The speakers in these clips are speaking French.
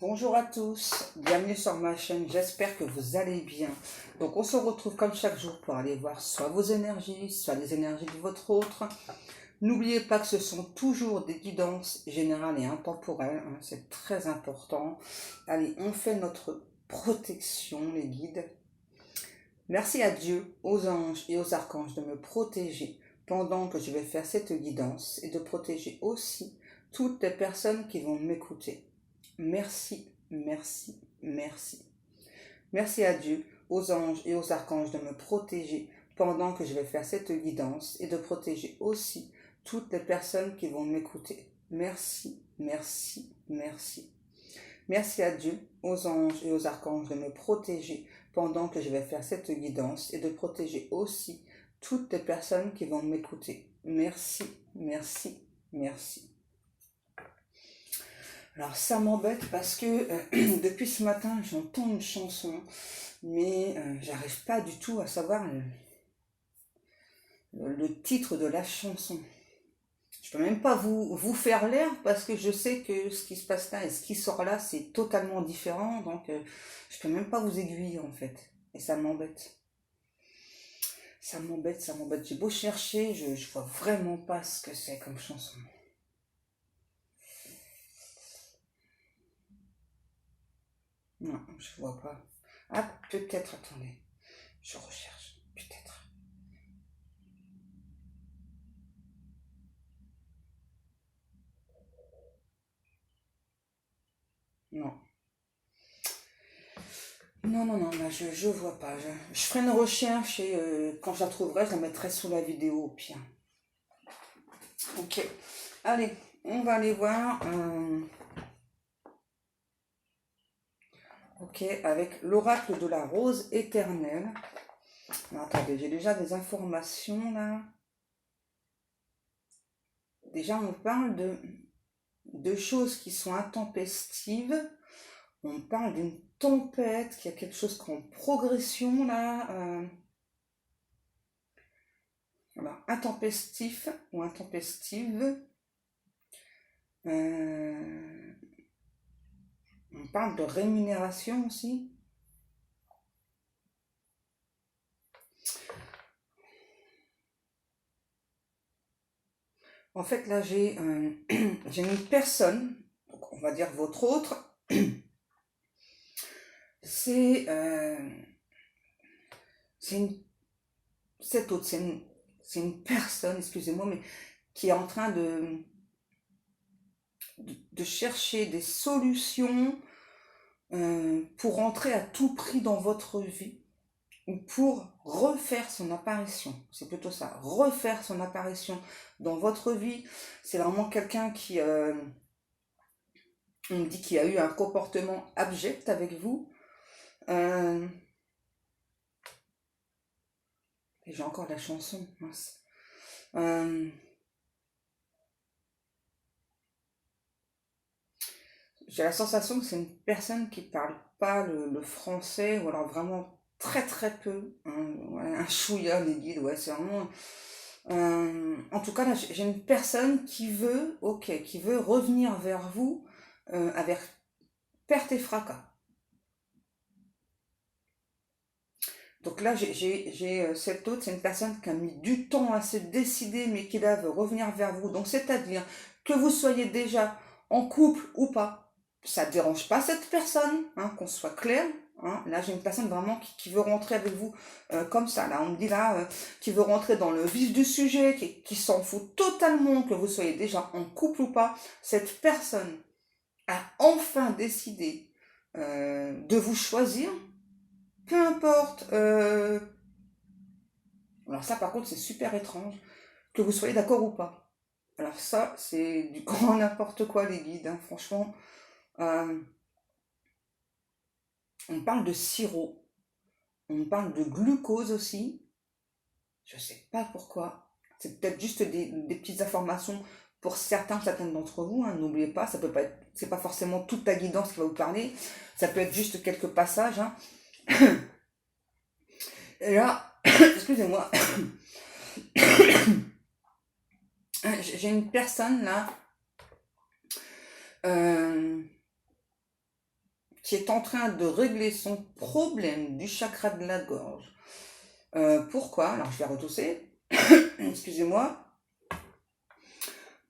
Bonjour à tous, bienvenue sur ma chaîne, j'espère que vous allez bien. Donc on se retrouve comme chaque jour pour aller voir soit vos énergies, soit les énergies de votre autre. N'oubliez pas que ce sont toujours des guidances générales et intemporelles, hein, c'est très important. Allez, on fait notre protection les guides. Merci à Dieu, aux anges et aux archanges de me protéger pendant que je vais faire cette guidance et de protéger aussi toutes les personnes qui vont m'écouter. Merci, merci, merci. Merci à Dieu, aux anges et aux archanges de me protéger pendant que je vais faire cette guidance et de protéger aussi toutes les personnes qui vont m'écouter. Merci, merci, merci. Merci à Dieu, aux anges et aux archanges de me protéger pendant que je vais faire cette guidance et de protéger aussi toutes les personnes qui vont m'écouter. Merci, merci, merci. Alors ça m'embête parce que depuis ce matin j'entends une chanson, mais j'arrive pas du tout à savoir le titre de la chanson. Je peux même pas vous faire l'air parce que je sais que ce qui se passe là et ce qui sort là c'est totalement différent, donc je peux même pas vous aiguiller en fait. Et ça m'embête. Ça m'embête, ça m'embête. J'ai beau chercher, je vois vraiment pas ce que c'est comme chanson. Non, je vois pas. Ah, peut-être, attendez. Je recherche, peut-être. Non. Non, non, non, là, je vois pas. Je ferai une recherche et quand je la trouverai, je la mettrai sous la vidéo au pire. Ok. Allez, on va aller voir. Ok, avec l'oracle de la rose éternelle. Alors, attendez, j'ai déjà des informations là. Déjà, on parle de choses qui sont intempestives. On parle d'une tempête, qu'il y a quelque chose qui est en progression là. Voilà, intempestif ou intempestive. Euh, on parle de rémunération aussi. En fait, là, j'ai une personne, donc on va dire votre autre. C'est une, cette autre, c'est une personne, excusez-moi, mais qui est en train de chercher des solutions pour entrer à tout prix dans votre vie ou pour refaire son apparition. C'est plutôt ça, refaire son apparition dans votre vie. C'est vraiment quelqu'un qui, on me dit qu'il a eu un comportement abject avec vous. Et j'ai encore la chanson, mince. J'ai la sensation que c'est une personne qui parle pas le français, ou alors vraiment très très peu. Hein, ouais, un chouïa, les guides, ouais, c'est vraiment. En tout cas, là, j'ai une personne qui veut, ok, qui veut revenir vers vous avec perte et fracas. Donc là, j'ai cette autre, c'est une personne qui a mis du temps à se décider, mais qui là veut revenir vers vous. Donc c'est-à-dire que vous soyez déjà en couple ou pas, ça ne dérange pas cette personne, hein, qu'on soit clair. Hein. Là, j'ai une personne vraiment qui veut rentrer avec vous comme ça. Là, on me dit là, qui veut rentrer dans le vif du sujet, qui s'en fout totalement que vous soyez déjà en couple ou pas. Cette personne a enfin décidé de vous choisir, peu importe. Alors ça, par contre, c'est super étrange, que vous soyez d'accord ou pas. Alors ça, c'est du grand n'importe quoi, les guides, hein, franchement. Euh, on parle de sirop, on parle de glucose aussi. Je sais pas pourquoi. C'est peut-être juste des petites informations pour certaines d'entre vous. Hein, n'oubliez pas, ça peut pas être, c'est pas forcément toute la guidance qui va vous parler. Ça peut être juste quelques passages. Hein. Et là, excusez-moi, j'ai une personne là. Euh, qui est en train de régler son problème du chakra de la gorge. Pourquoi? Alors je vais retousser, excusez-moi.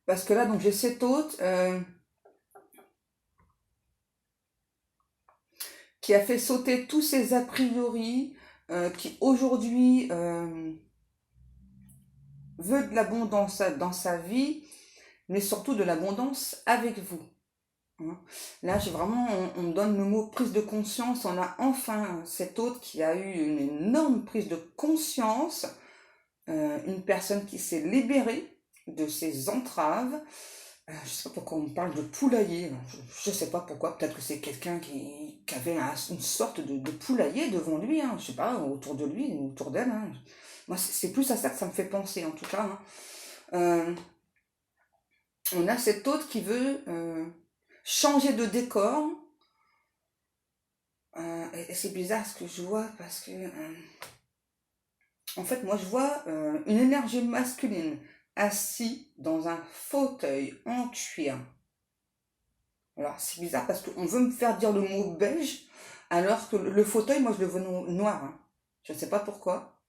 Parce que là, donc j'ai cet hôte qui a fait sauter tous ses a priori, qui aujourd'hui veut de l'abondance dans sa vie, mais surtout de l'abondance avec vous. Là, j'ai vraiment, on me donne le mot prise de conscience. On a enfin cet hôte qui a eu une énorme prise de conscience, une personne qui s'est libérée de ses entraves. Je ne sais pas pourquoi on me parle de poulailler. Je ne sais pas pourquoi. Peut-être que c'est quelqu'un qui avait une sorte de poulailler devant lui. Je ne sais pas, autour de lui, autour d'elle. Moi, c'est plus à ça que ça me fait penser, en tout cas. On a cet hôte qui veut changer de décor. Et c'est bizarre ce que je vois parce que... en fait, moi, je vois une énergie masculine assis dans un fauteuil en cuir. Alors, c'est bizarre parce qu'on veut me faire dire le mot beige, alors que le fauteuil, moi, je le veux noir. Je ne sais pas pourquoi.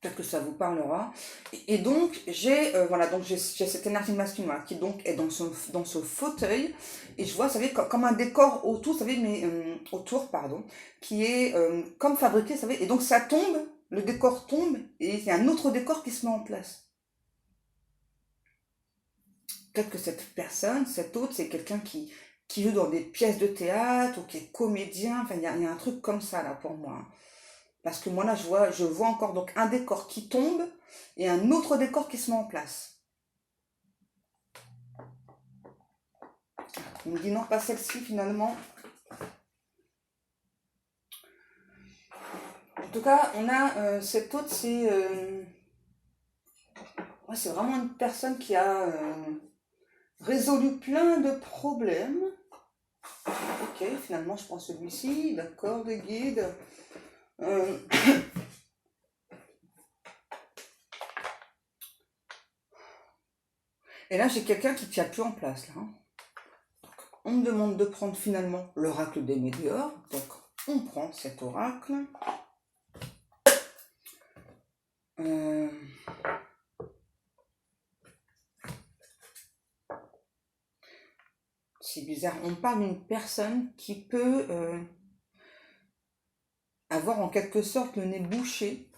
Peut-être que ça vous parlera. Et donc, j'ai cette énergie masculine voilà, qui donc est dans ce fauteuil. Et je vois, vous savez, comme un décor autour, vous savez, mais autour, pardon, qui est comme fabriqué, vous savez. Et donc, ça tombe, le décor tombe, et il y a un autre décor qui se met en place. Peut-être que cette personne, cet autre, c'est quelqu'un qui joue dans des pièces de théâtre ou qui est comédien. Enfin, il y a un truc comme ça, là, pour moi. Parce que moi, là, je vois encore donc un décor qui tombe et un autre décor qui se met en place. On me dit non, pas celle-ci, finalement. En tout cas, on a cette autre, c'est vraiment une personne qui a résolu plein de problèmes. Ok, finalement, je prends celui-ci. D'accord, de guide. Et là, j'ai quelqu'un qui ne tient plus en place. Là. Donc, on me demande de prendre finalement l'oracle des médiors. Donc, on prend cet oracle. C'est bizarre. On parle d'une personne qui peut avoir en quelque sorte le nez bouché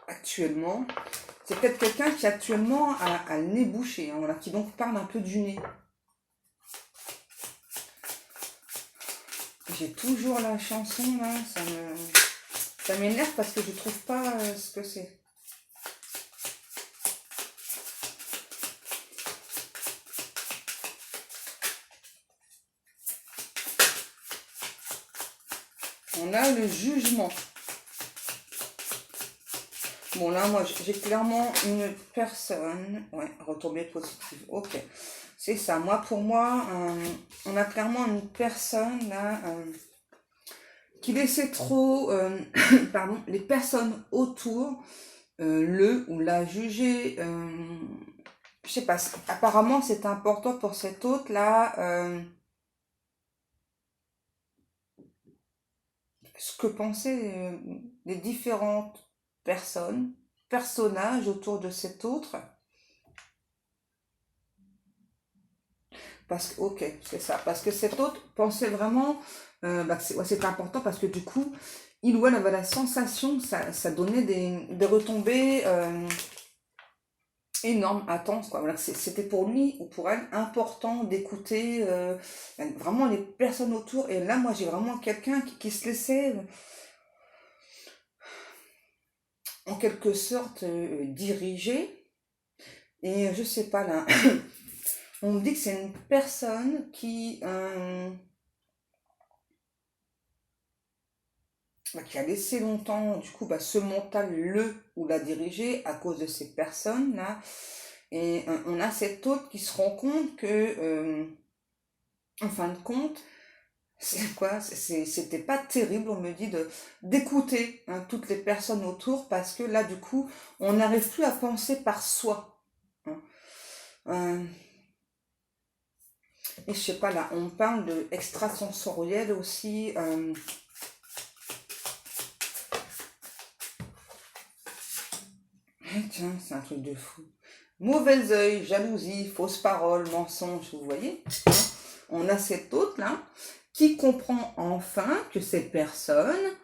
actuellement. C'est peut-être quelqu'un qui actuellement a le nez bouché, voilà, qui donc parle un peu du nez. J'ai toujours la chanson là, ça m'énerve parce que je trouve pas ce que c'est. On a le jugement. Bon là, moi j'ai clairement une personne, ouais, retombée positive, ok. C'est ça, pour moi, on a clairement une personne là qui laissait trop, pardon, les personnes autour le ou la juger. Je sais pas, apparemment c'est important pour cet autre là. Ce que pensaient les différentes personnages autour de cet autre. Parce que, ok, c'est ça. Parce que cet autre pensait vraiment c'est important parce que du coup, il ou elle avait la sensation, ça donnait des retombées énormes, intenses. Quoi. Voilà, c'était pour lui ou pour elle important d'écouter vraiment les personnes autour. Et là, moi, j'ai vraiment quelqu'un qui se laissait en quelque sorte diriger. Et je sais pas là. On me dit que c'est une personne qui a laissé longtemps, du coup, ce mental le ou la diriger à cause de ces personnes-là. Et on a cet autre qui se rend compte que, en fin de compte, c'était pas terrible, on me dit, d'écouter toutes les personnes autour parce que là, du coup, on n'arrive plus à penser par soi. Euh, et je sais pas, là, on parle de extrasensoriel aussi. Tiens, c'est un truc de fou. Mauvais œil, jalousie, fausse parole, mensonge, vous voyez, hein. On a cet autre là qui comprend enfin que ces personnes,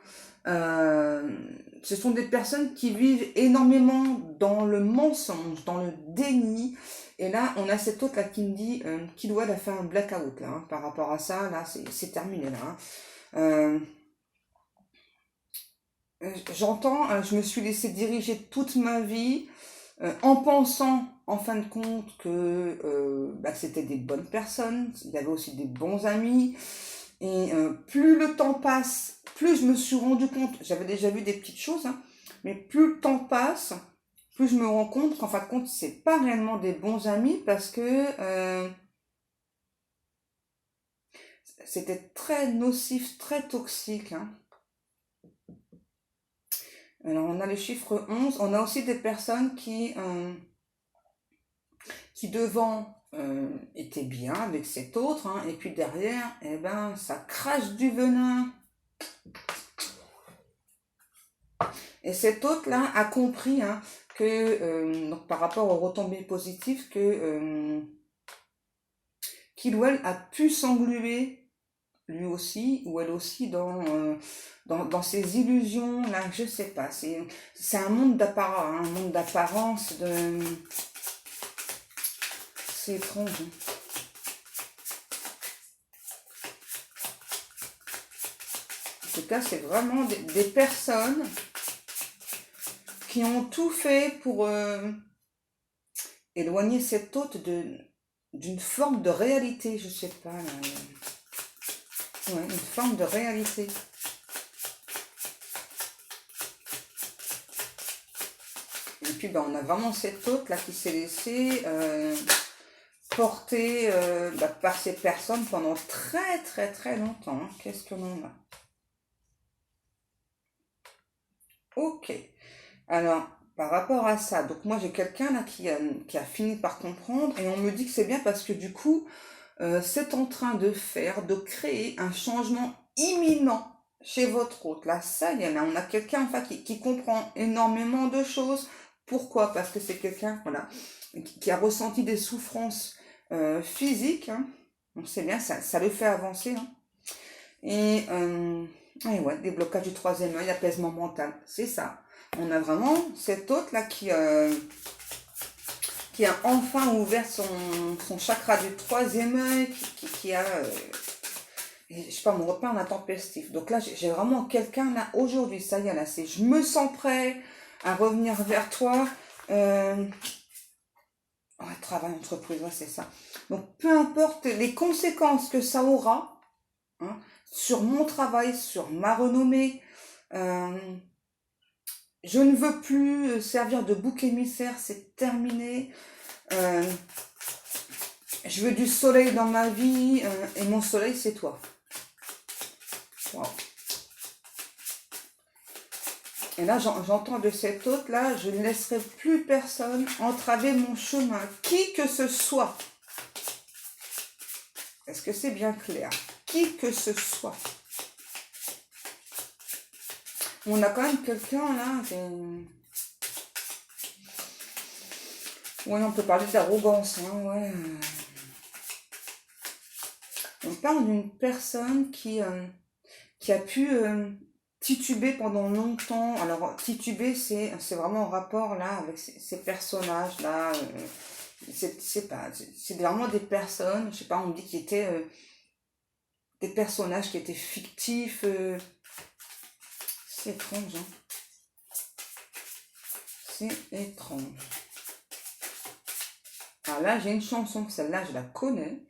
ce sont des personnes qui vivent énormément dans le mensonge, dans le déni. Et là, on a cet autre là qui me dit qu'il doit a fait un blackout là, hein, par rapport à ça. Là, c'est terminé là, hein. J'entends, je me suis laissé diriger toute ma vie en pensant en fin de compte que c'était des bonnes personnes, il y avait aussi des bons amis. Et plus le temps passe, plus je me suis rendu compte, j'avais déjà vu des petites choses, hein, mais plus le temps passe, plus je me rends compte qu'en fin de compte, c'est pas réellement des bons amis parce que c'était très nocif, très toxique, hein. Alors, on a le chiffre 11. On a aussi des personnes qui devant étaient bien avec cet autre, hein, et puis derrière, eh ben, ça crache du venin. Et cet autre-là a compris, hein, que, donc, par rapport aux retombées positives, qu'il ou elle a pu s'engluer lui aussi ou elle aussi dans ses illusions là, je sais pas, c'est un monde d'apparat, hein, un monde d'apparence, c'est étrange, hein. En tout cas, c'est vraiment des personnes qui ont tout fait pour éloigner cet hôte d'une forme de réalité, je sais pas là. Ouais, une forme de réalité. Et puis on a vraiment cet hôte là qui s'est laissé porter par ces personnes pendant très très très longtemps, hein. Qu'est-ce que l'on a? Ok. Alors, par rapport à ça, donc moi j'ai quelqu'un là qui a fini par comprendre et on me dit que c'est bien parce que du coup, c'est en train de créer un changement imminent chez votre hôte. Là, ça y est, là, on a quelqu'un enfin, qui comprend énormément de choses. Pourquoi? Parce que c'est quelqu'un, voilà, qui a ressenti des souffrances physiques, hein. Donc c'est bien, ça le fait avancer, hein. Et, ouais, déblocage du troisième œil, apaisement mental, c'est ça. On a vraiment cet hôte là qui a enfin ouvert son chakra du troisième œil, qui a, je sais pas, mon repas en intempestif. Donc là, j'ai vraiment quelqu'un là, aujourd'hui, ça y est, là, je me sens prêt à revenir vers toi. Ouais, travail, entreprise, ouais, c'est ça. Donc, peu importe les conséquences que ça aura, hein, sur mon travail, sur ma renommée, je ne veux plus servir de bouc émissaire, c'est terminé. Je veux du soleil dans ma vie et mon soleil, c'est toi. Wow. Et là, j'entends de cet hôte là, je ne laisserai plus personne entraver mon chemin, qui que ce soit. Est-ce que c'est bien clair? Qui que ce soit. On a quand même quelqu'un là ouais, on peut parler d'arrogance, hein, ouais. On parle d'une personne qui a pu tituber pendant longtemps. Alors, tituber, c'est vraiment en rapport là avec ces personnages là. C'est vraiment des personnes, je sais pas, on me dit qu'ils étaient des personnages qui étaient fictifs. C'est étrange, hein. C'est étrange. Alors là, j'ai une chanson, celle-là, je la connais.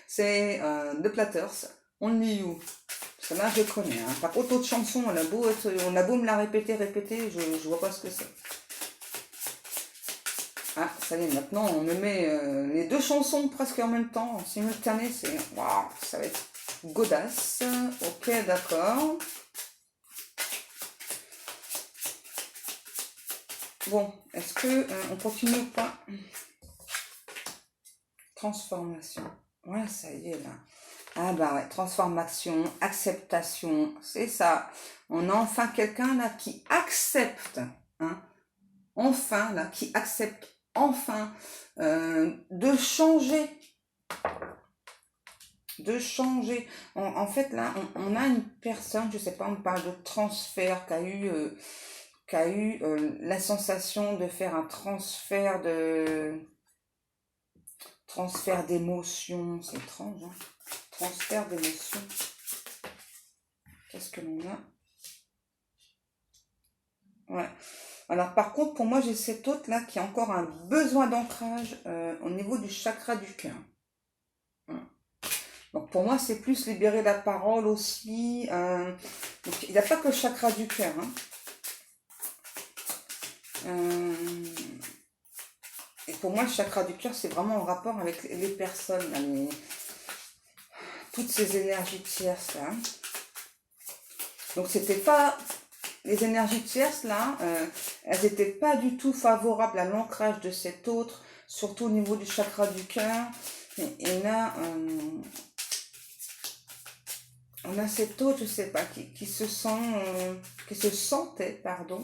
C'est The Platters, Only You. Celle-là, je connais, hein. Par contre, autre chanson, on a beau me la répéter, je vois pas ce que c'est. Ah, ça y est, maintenant, on me met les deux chansons presque en même temps, en simultané, c'est... Waouh, ça va être godasse. Ok, d'accord. Bon, est-ce que on continue ou pas? transformation. Ouais, ça y est, là. Ah bah ouais, transformation, acceptation, c'est ça. On a enfin quelqu'un là qui accepte, hein, enfin là, qui accepte enfin de changer. En fait, là, on a une personne, je sais pas, on parle de transfert, qui a eu la sensation de faire un transfert d'émotions. C'est étrange, hein. Transfert d'émotions. Qu'est-ce que l'on a? Ouais. Alors, par contre, pour moi, j'ai cet autre là qui a encore un besoin d'ancrage au niveau du chakra du cœur. Donc pour moi, c'est plus libérer la parole aussi. Donc, il n'y a pas que le chakra du cœur. Hein. Et pour moi, le chakra du cœur, c'est vraiment en rapport avec les personnes, là, toutes ces énergies tierces là. Donc c'était pas les énergies tierces là, elles n'étaient pas du tout favorables à l'ancrage de cet autre, surtout au niveau du chakra du cœur. Et là, on a cet autre, je sais pas, qui se sentait, pardon,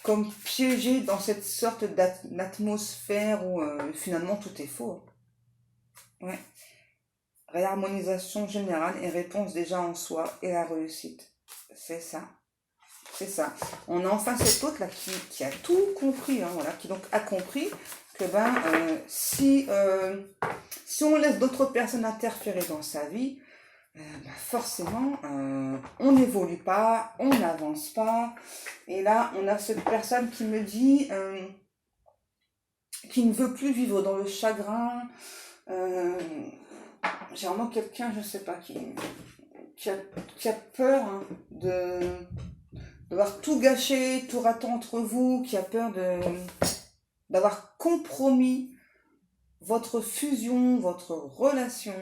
comme piégé dans cette sorte d'atmosphère où finalement tout est faux. Ouais. Réharmonisation générale et réponse déjà en soi et la réussite. C'est ça. C'est ça. On a enfin cet autre là qui a tout compris, hein, voilà, qui donc a compris que si on laisse d'autres personnes interférer dans sa vie, forcément, on n'évolue pas, on n'avance pas. Et là, on a cette personne qui me dit qui ne veut plus vivre dans le chagrin. J'ai vraiment quelqu'un, je ne sais pas, qui a peur, hein, d'avoir tout gâché, tout raté entre vous, qui a peur d'avoir compromis votre fusion, votre relation.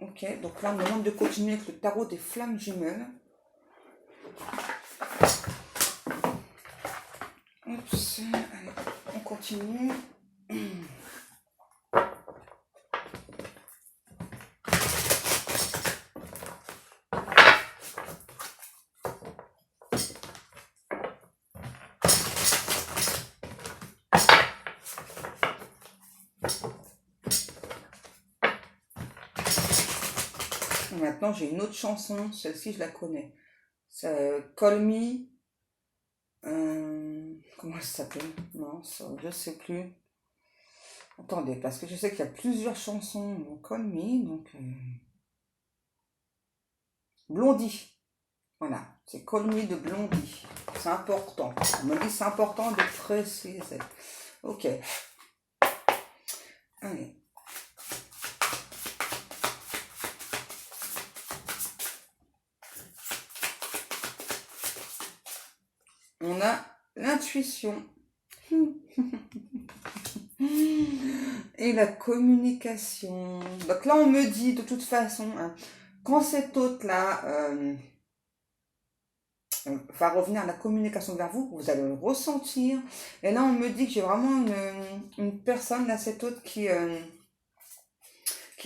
Ok, donc là on me demande de continuer avec le tarot des flammes jumelles. Oups, allez, on continue. Maintenant, j'ai une autre chanson. Celle-ci, je la connais. C'est Call Me. Comment elle s'appelle? Non, ça, je sais plus. Attendez, parce que je sais qu'il y a plusieurs chansons. Donc, Call Me, donc... Blondie. Voilà, c'est Call Me de Blondie. C'est important. On me dit c'est important de préciser. Ok. Allez. On a l'intuition et la communication. Donc là, on me dit de toute façon, hein, quand cet hôte-là va revenir à la communication vers vous, vous allez le ressentir. Et là, on me dit que j'ai vraiment une personne, là, cet hôte qui est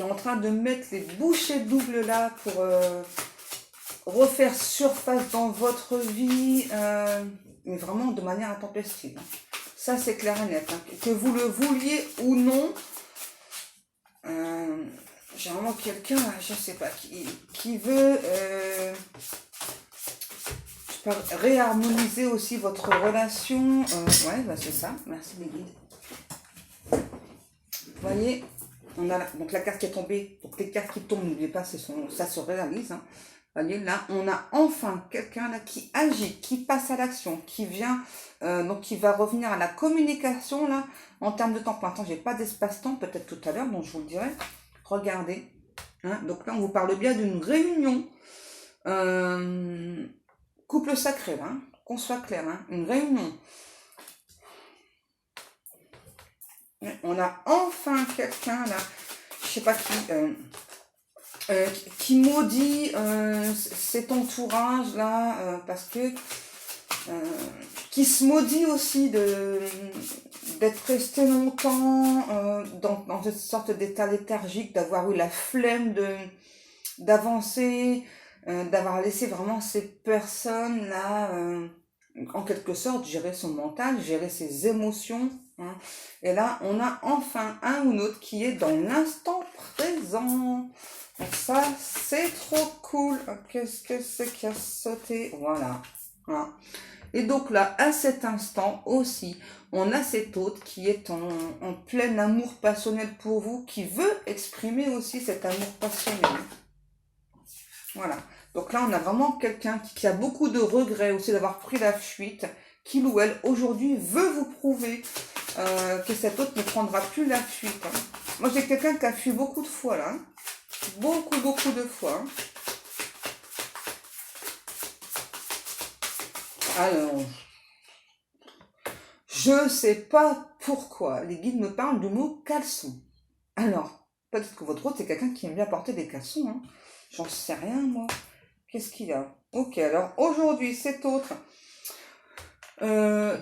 en train de mettre les bouchées doubles là pour refaire surface dans votre vie, mais vraiment de manière intempestive. Ça, c'est clair et net. Hein. Que vous le vouliez ou non, j'ai vraiment quelqu'un, je sais pas, qui veut réharmoniser aussi votre relation. Ouais, bah c'est ça. Merci les guides. Vous voyez, on a donc la carte qui est tombée. Donc les cartes qui tombent, n'oubliez pas, ça se réalise. Hein. Voyez, là, on a enfin quelqu'un là qui agit, qui passe à l'action, qui vient, donc qui va revenir à la communication là, en termes de temps. Pour l'instant, j'ai pas d'espace-temps, peut-être tout à l'heure, donc je vous le dirai. Regardez. Hein, donc là, on vous parle bien d'une réunion. Couple sacré, hein, qu'on soit clair, hein, une réunion. On a enfin quelqu'un là, je sais pas qui maudit cet entourage là, parce que qui se maudit aussi d'être resté longtemps dans cette sorte d'état léthargique, d'avoir eu la flemme d'avancer, d'avoir laissé vraiment ces personnes-là, en quelque sorte, gérer son mental, gérer ses émotions. Hein. Et là, on a enfin un ou l'autre qui est dans l'instant présent. Donc ça, c'est trop cool. Qu'est-ce que c'est qui a sauté? Voilà. Voilà. Et donc là, à cet instant aussi, on a cet autre qui est en plein amour passionnel pour vous, qui veut exprimer aussi cet amour passionnel. Voilà. Donc là, on a vraiment quelqu'un qui a beaucoup de regrets aussi d'avoir pris la fuite, qui ou elle, aujourd'hui, veut vous prouver que cet autre ne prendra plus la fuite. Hein. Moi, j'ai quelqu'un qui a fui beaucoup de fois, là. Hein. Beaucoup, beaucoup de fois. Hein. Alors, je sais pas pourquoi les guides me parlent du mot caleçon. Alors, peut-être que votre autre, c'est quelqu'un qui aime bien porter des caleçons. Hein. J'en sais rien, moi. Qu'est-ce qu'il a? Ok, alors aujourd'hui, cet autre,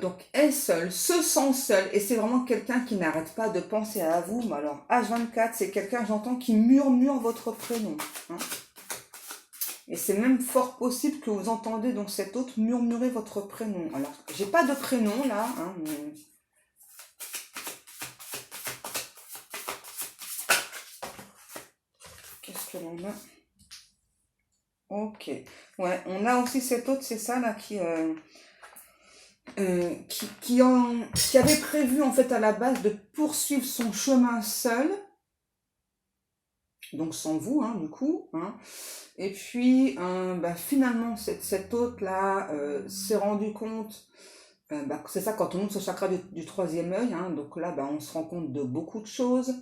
donc, est seul, se sent seul, et c'est vraiment quelqu'un qui n'arrête pas de penser à vous. Mais alors, H24, c'est quelqu'un, j'entends, qui murmure votre prénom. Hein. Et c'est même fort possible que vous entendez donc cet autre murmurer votre prénom. Alors, j'ai pas de prénom là, hein, mais... Qu'est-ce que l'on a? Ok. Ouais, on a aussi cet autre, c'est ça là, qui avait prévu en fait à la base de poursuivre son chemin seul, donc sans vous, hein, du coup. Hein. Et puis, finalement, cet autre-là s'est rendu compte, c'est ça, quand on monte ce chakra du troisième œil, hein, donc là, on se rend compte de beaucoup de choses.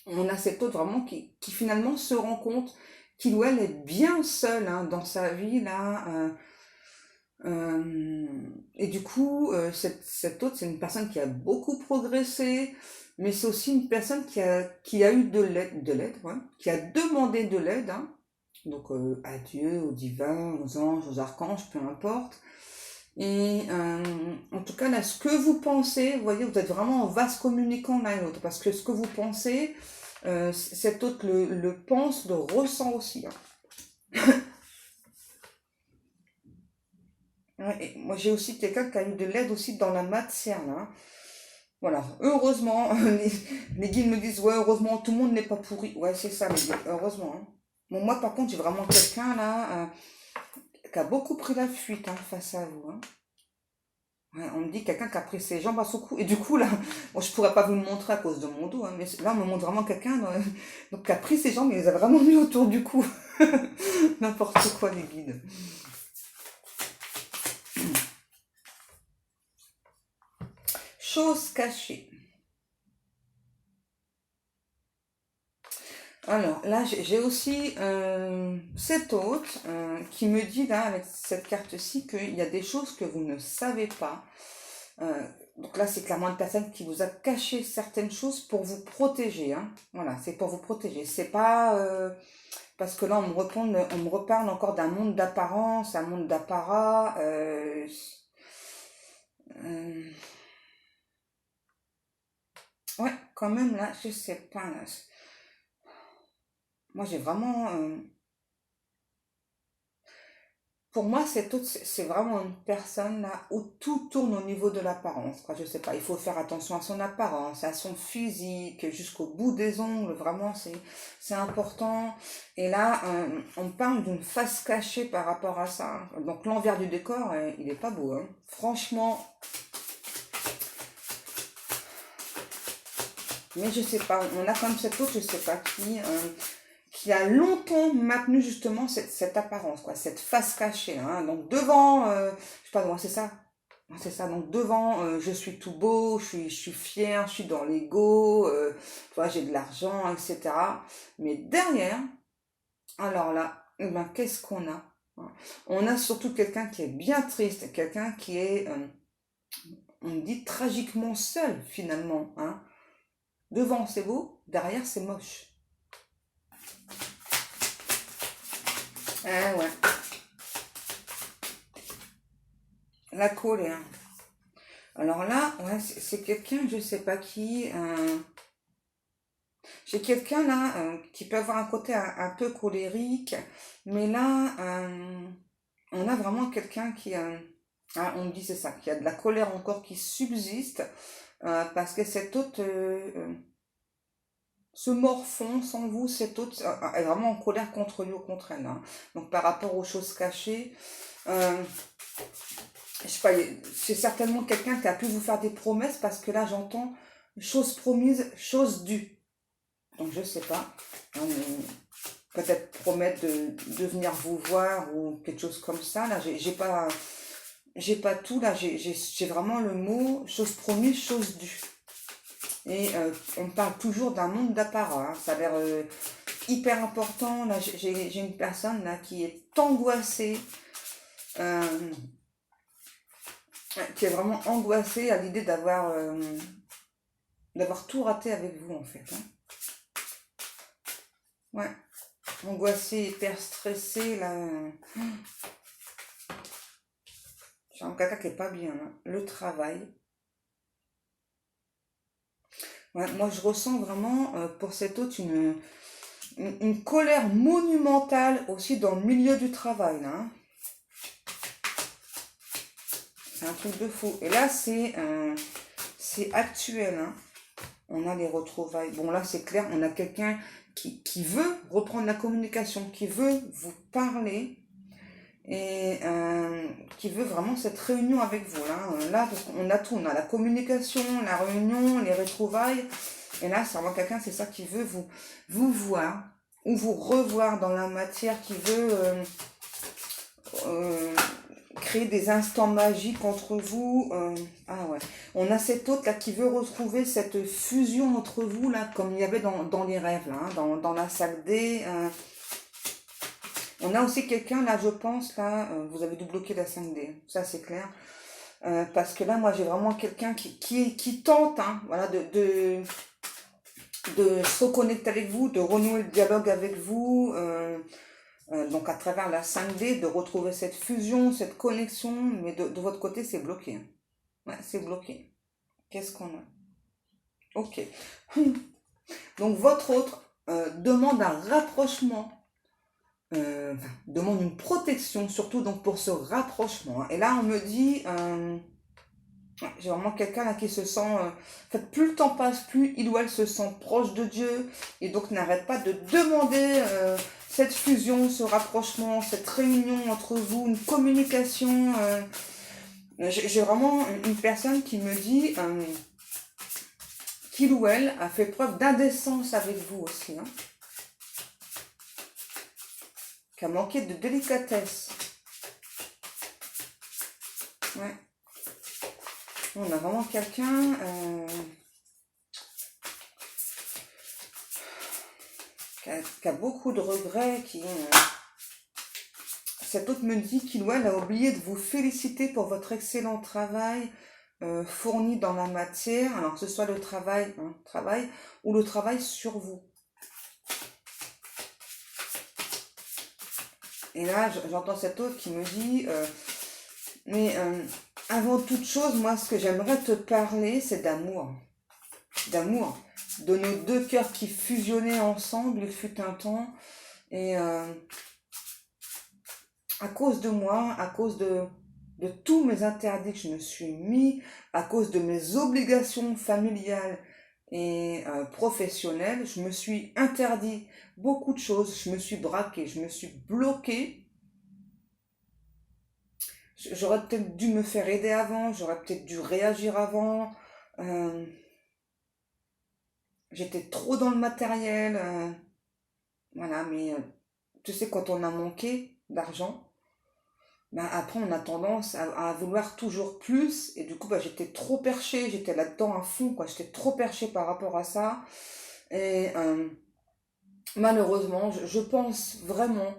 On a cet autre vraiment qui finalement se rend compte qu'il ou elle est bien seul hein, dans sa vie, là. Et du coup, cette autre, c'est une personne qui a beaucoup progressé, mais c'est aussi une personne qui a eu de l'aide, ouais, qui a demandé de l'aide, hein, donc à Dieu, au divin, aux anges, aux archanges, peu importe. Et en tout cas, là, ce que vous pensez, vous voyez, vous êtes vraiment en vase communicant l'un et l'autre, parce que ce que vous pensez, cet autre le pense, le ressent aussi. Hein. Ouais, et moi, j'ai aussi quelqu'un qui a eu de l'aide aussi dans la matière, là. Hein. Voilà, heureusement, les guides me disent, ouais, heureusement, tout le monde n'est pas pourri. Ouais, c'est ça, les guides, heureusement. Hein. Bon, moi, par contre, j'ai vraiment quelqu'un, là, qui a beaucoup pris la fuite hein, face à vous. Hein. Ouais, on me dit quelqu'un qui a pris ses jambes à son cou. Et du coup, là, bon, je pourrais pas vous le montrer à cause de mon dos, hein, mais là, on me montre vraiment quelqu'un donc, qui a pris ses jambes et les a vraiment mis autour du cou. N'importe quoi, les guides. Chose cachée. Alors là, j'ai aussi cet autre qui me dit là, avec cette carte-ci, qu'il y a des choses que vous ne savez pas. Donc là, c'est clairement une personne qui vous a caché certaines choses pour vous protéger. Hein. Voilà, c'est pour vous protéger. C'est pas parce que là, on me reparle encore d'un monde d'apparence, un monde d'apparat. Ouais, quand même là, je sais pas. Là. Moi, j'ai vraiment pour moi, cet autre, c'est vraiment une personne là où tout tourne au niveau de l'apparence. Quoi. Je sais pas, il faut faire attention à son apparence, à son physique, jusqu'au bout des ongles. Vraiment, c'est important. Et là, on parle d'une face cachée par rapport à ça. Hein. Donc l'envers du décor, il est pas beau. Hein. Franchement, mais je sais pas. On a comme cet autre, je sais pas qui a longtemps maintenu justement cette apparence, quoi, cette face cachée. Hein. Donc devant, je sais pas, moi c'est ça. C'est ça, donc devant, je suis tout beau, je suis fière, je suis dans l'ego, tu vois, j'ai de l'argent, etc. Mais derrière, alors là, eh ben, qu'est-ce qu'on a? Hein. On a surtout quelqu'un qui est bien triste, quelqu'un qui est, on dit, tragiquement seul finalement. Hein. Devant, c'est beau, derrière, c'est moche. Ah ouais. La colère. Alors là, ouais, c'est quelqu'un, je sais pas qui. J'ai quelqu'un là qui peut avoir un côté un peu colérique, mais là, on a vraiment quelqu'un qui, on me dit c'est ça, qui a de la colère encore qui subsiste, parce que cet autre se morfond sans vous, cet autre est vraiment en colère contre lui ou contre elle, hein. Donc par rapport aux choses cachées, euh, je sais pas, c'est certainement quelqu'un qui a pu vous faire des promesses parce que là j'entends chose promise, chose due. Donc je sais pas. Peut-être promettre de venir vous voir ou quelque chose comme ça. Là, j'ai pas tout. Là, j'ai vraiment le mot chose promise, chose due. Et on parle toujours d'un monde d'apparat, hein. Ça a l'air hyper important. Là, j'ai une personne là qui est angoissée, euh, qui est vraiment angoissée à l'idée d'avoir tout raté avec vous en fait, hein. Ouais, angoissée, hyper stressée là. J'ai un caca qui est pas bien, hein. Le travail. Ouais, moi, je ressens vraiment pour cet autre une colère monumentale aussi dans le milieu du travail, là, hein. C'est un truc de fou. Et là, c'est actuel, hein. On a les retrouvailles. Bon, là, c'est clair, on a quelqu'un qui veut reprendre la communication, qui veut vous parler et qui veut vraiment cette réunion avec vous. Là, parce qu'on a tout, on a la communication, la réunion, les retrouvailles. Et là, c'est vraiment quelqu'un, c'est ça, qui veut vous voir ou vous revoir dans la matière, qui veut euh, créer des instants magiques entre vous. Ah ouais. On a cet autre là qui veut retrouver cette fusion entre vous, là, comme il y avait dans les rêves, là, hein, dans la salle D. On a aussi quelqu'un, là, je pense, là, vous avez dû bloquer la 5D, ça c'est clair. Parce que là, moi, j'ai vraiment quelqu'un qui tente, hein, voilà, de se reconnecter avec vous, de renouer le dialogue avec vous, donc à travers la 5D, de retrouver cette fusion, cette connexion, mais de votre côté, c'est bloqué, hein. Ouais, c'est bloqué. Qu'est-ce qu'on a? Ok. Donc votre autre demande un rapprochement, demande une protection, surtout donc pour ce rapprochement, hein. Et là, on me dit, j'ai vraiment quelqu'un là qui se sent, en fait, plus le temps passe, plus il ou elle se sent proche de Dieu, et donc n'arrête pas de demander cette fusion, ce rapprochement, cette réunion entre vous, une communication. J'ai vraiment une personne qui me dit qu'il ou elle a fait preuve d'indécence avec vous aussi, hein, qui a manqué de délicatesse. Ouais. On a vraiment quelqu'un qui a beaucoup de regrets, cet autre me dit qu'il ou elle a oublié de vous féliciter pour votre excellent travail fourni dans la matière, alors que ce soit le travail, hein, travail ou le travail sur vous. Et là, j'entends cet autre qui me dit, mais avant toute chose, moi, ce que j'aimerais te parler, c'est d'amour. D'amour. De nos deux cœurs qui fusionnaient ensemble, il fut un temps. Et à cause de moi, à cause de tous mes interdits que je me suis mis, à cause de mes obligations familiales et professionnelles, je me suis interdit beaucoup de choses, je me suis braqué, je me suis bloqué. J'aurais peut-être dû me faire aider avant, j'aurais peut-être dû réagir avant. Euh, J'étais trop dans le matériel. Voilà, mais tu sais, quand on a manqué d'argent, ben après on a tendance à vouloir toujours plus. Et du coup, ben, j'étais trop perché, j'étais là-dedans à fond, quoi. J'étais trop perché par rapport à ça. Et malheureusement, je pense vraiment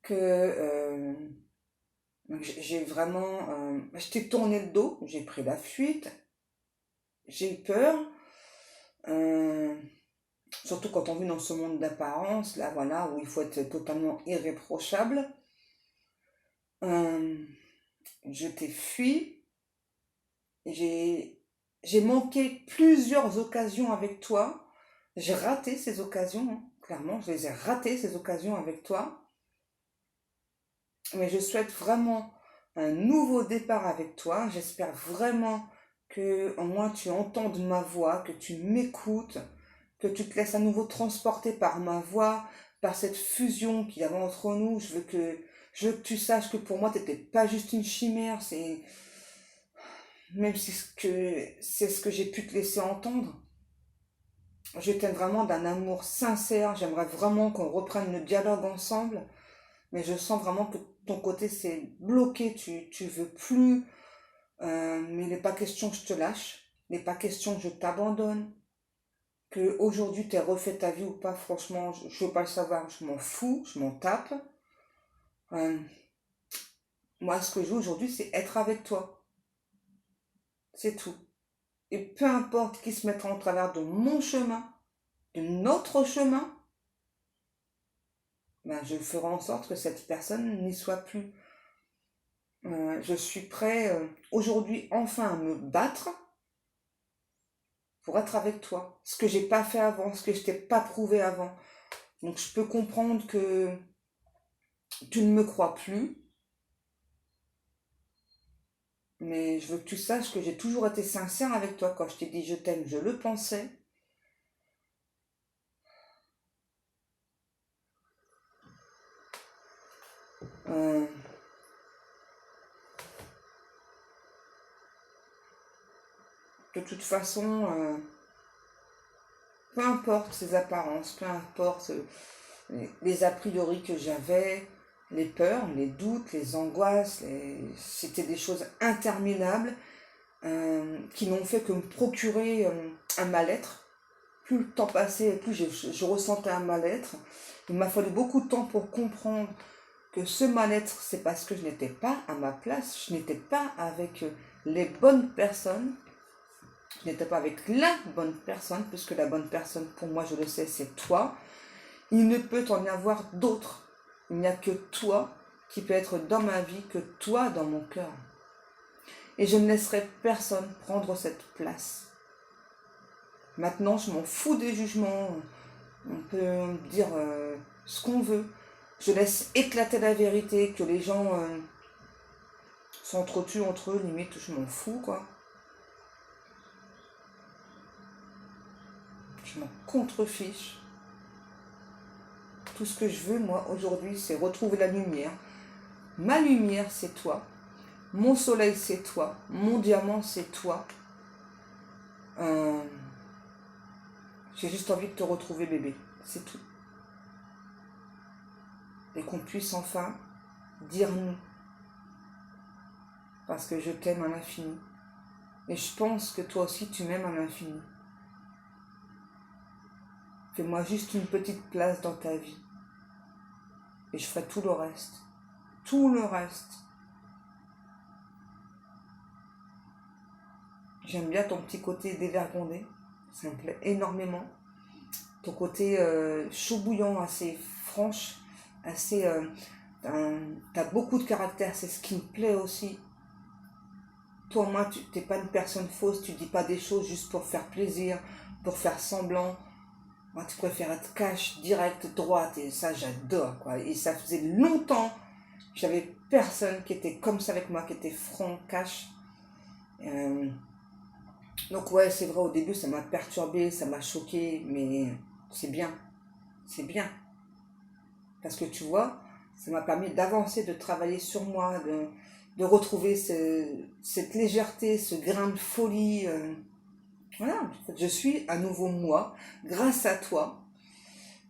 que j'ai vraiment... je t'ai tourné le dos, j'ai pris la fuite, j'ai eu peur. Euh, Surtout quand on vit dans ce monde d'apparence, là voilà, où il faut être totalement irréprochable. Euh, je t'ai fui, j'ai manqué plusieurs occasions avec toi. J'ai raté ces occasions, hein. Clairement, je les ai ratées, ces occasions avec toi. Mais je souhaite vraiment un nouveau départ avec toi. J'espère vraiment que au moins tu entendes ma voix, que tu m'écoutes, que tu te laisses à nouveau transporter par ma voix, par cette fusion qu'il y avait entre nous. Je veux que tu saches que pour moi, tu n'étais pas juste une chimère. Même si c'est ce que j'ai pu te laisser entendre. Je t'aime vraiment d'un amour sincère. J'aimerais vraiment qu'on reprenne le dialogue ensemble. Mais je sens vraiment que ton côté c'est bloqué. Tu veux plus. Mais il n'est pas question que je te lâche. Il n'est pas question que je t'abandonne. Que aujourd'hui tu aies refait ta vie ou pas, franchement, je ne veux pas le savoir. Je m'en fous. Je m'en tape. Euh, Moi, ce que je veux aujourd'hui, c'est être avec toi. C'est tout. Et peu importe qui se mettra en travers de mon chemin, de notre chemin, ben, je ferai en sorte que cette personne n'y soit plus. Je suis prêt aujourd'hui enfin à me battre pour être avec toi. Ce que j'ai pas fait avant, ce que je t'ai pas prouvé avant. Donc je peux comprendre que tu ne me crois plus, mais je veux que tu saches que j'ai toujours été sincère avec toi. Quand je t'ai dit je t'aime, je le pensais. Euh, de toute façon, peu importe ces apparences, peu importe les a priori que j'avais, les peurs, les doutes, les angoisses, c'était des choses interminables qui n'ont fait que me procurer un mal-être. Plus le temps passait, plus je ressentais un mal-être. Il m'a fallu beaucoup de temps pour comprendre que ce mal-être, c'est parce que je n'étais pas à ma place, je n'étais pas avec les bonnes personnes, je n'étais pas avec la bonne personne, puisque la bonne personne, pour moi, je le sais, c'est toi. Il ne peut en y avoir d'autres. Il n'y a que toi qui peut être dans ma vie, que toi dans mon cœur. Et je ne laisserai personne prendre cette place. Maintenant, je m'en fous des jugements. On peut dire ce qu'on veut. Je laisse éclater la vérité, que les gens s'entretuent entre eux, limite, je m'en fous, quoi. Je m'en contrefiche. Tout ce que je veux, moi, aujourd'hui, c'est retrouver la lumière. Ma lumière, c'est toi. Mon soleil, c'est toi. Mon diamant, c'est toi. J'ai juste envie de te retrouver, bébé. C'est tout. Et qu'on puisse enfin dire nous. Parce que je t'aime à l'infini. Et je pense que toi aussi, tu m'aimes à l'infini. Fais-moi juste une petite place dans ta vie. Et je ferai tout le reste. Tout le reste. J'aime bien ton petit côté dévergondé. Ça me plaît énormément. Ton côté chaud bouillant, assez franche, assez... t'as beaucoup de caractère, c'est ce qui me plaît aussi. Toi, moi, tu n'es pas une personne fausse, tu dis pas des choses juste pour faire plaisir, pour faire semblant. Moi, tu préfères être cash, direct, droite, et ça, j'adore, quoi. Et ça faisait longtemps que j'avais personne qui était comme ça avec moi, qui était franc, cash. Donc, ouais, c'est vrai, au début, ça m'a perturbé, ça m'a choqué, mais c'est bien. C'est bien. Parce que tu vois, ça m'a permis d'avancer, de travailler sur moi, de retrouver cette légèreté, ce grain de folie. Voilà, je suis à nouveau moi, grâce à toi.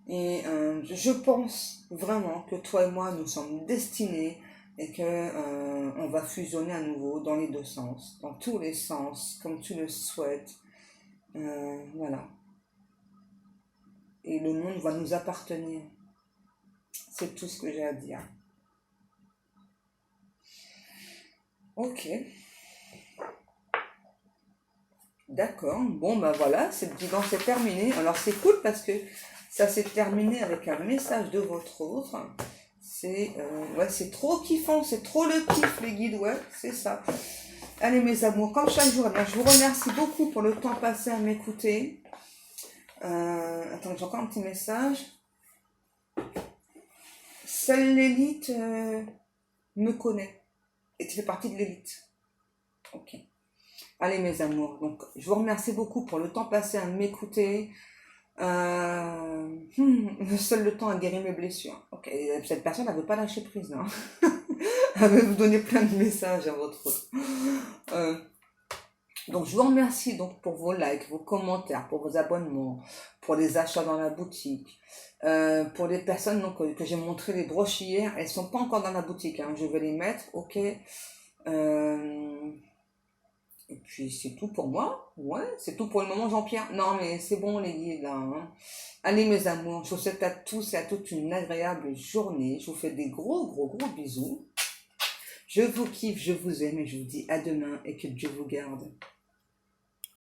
Et je pense vraiment que toi et moi, nous sommes destinés et que on va fusionner à nouveau dans les deux sens, dans tous les sens, comme tu le souhaites. Voilà. Et le monde va nous appartenir. C'est tout ce que j'ai à dire. Ok. D'accord. Bon, ben voilà, cette guidance est terminée. Alors c'est cool parce que ça s'est terminé avec un message de votre autre. C'est ouais, c'est trop kiffant, c'est trop le kiff les guides, ouais, c'est ça. Allez mes amours, comme chaque jour, je vous remercie beaucoup pour le temps passé à m'écouter. Attends, j'ai encore un petit message. Seule l'élite me connaît. Et tu fais partie de l'élite. Ok. Allez mes amours, donc je vous remercie beaucoup pour le temps passé à m'écouter. Seul le temps a guéri mes blessures. Ok, cette personne n'avait pas lâché prise là. Elle va vous donner plein de messages à votre autre. Donc je vous remercie donc pour vos likes, vos commentaires, pour vos abonnements, pour les achats dans la boutique, pour les personnes donc, que j'ai montré les broches hier, elles sont pas encore dans la boutique, hein, je vais les mettre, ok. Et puis c'est tout pour moi, ouais, c'est tout pour le moment Jean-Pierre. Non mais c'est bon les guides là. Hein. Allez mes amours, je vous souhaite à tous et à toutes une agréable journée, je vous fais des gros bisous. Je vous kiffe, je vous aime et je vous dis à demain et que Dieu vous garde.